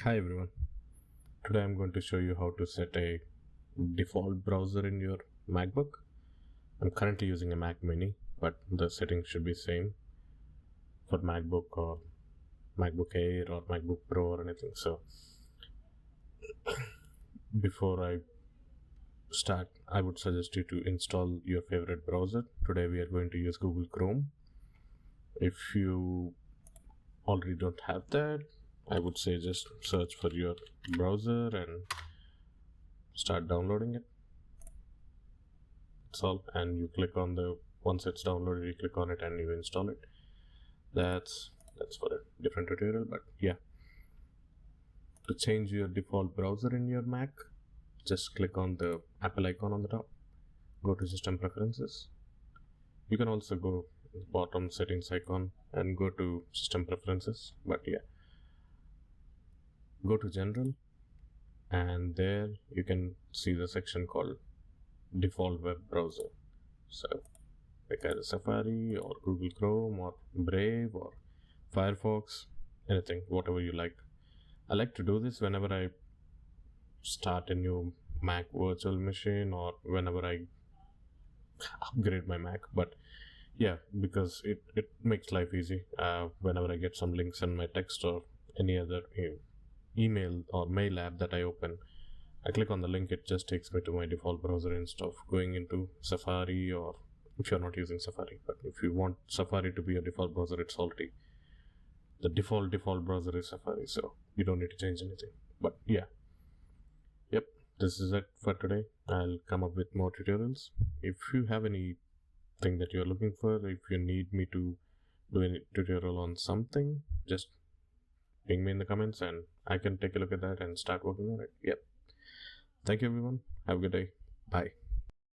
Hi everyone. Today I'm going to show you how to set a default browser in your MacBook. I'm currently using a Mac Mini, but the settings should be same for MacBook or MacBook Air or MacBook Pro or anything. So before I start, I would suggest you to install your favorite browser. Today we are going to use Google Chrome. If you already don't have that, I would say just search for your browser and start downloading it. That's all, and you click on the once it's downloaded, you click on it and you install it. That's for a different tutorial, but yeah. To change your default browser in your Mac, just click on the Apple icon on the top, go to System Preferences. You can also go bottom settings icon and go to System Preferences, but yeah, go to General, and there you can see the section called Default Web Browser. So like either Safari or Google Chrome or Brave or Firefox, anything, whatever you like. I like to do this whenever I start a new Mac virtual machine or whenever I upgrade my Mac. But yeah, because it makes life easy. Whenever I get some links in my text or any other email or mail app that I open, I click on the link, it just takes me to my default browser instead of going into Safari, or if you're not using Safari. But if you want Safari to be your default browser, it's already the default browser is Safari, so you don't need to change anything. But yeah, yep, this is it for today. I'll come up with more tutorials. If you have anything that you're looking for, if you need me to do any tutorial on something, just ping me in the comments and I can take a look at that and start working on it. Yep. Thank you everyone. Have a good day. Bye.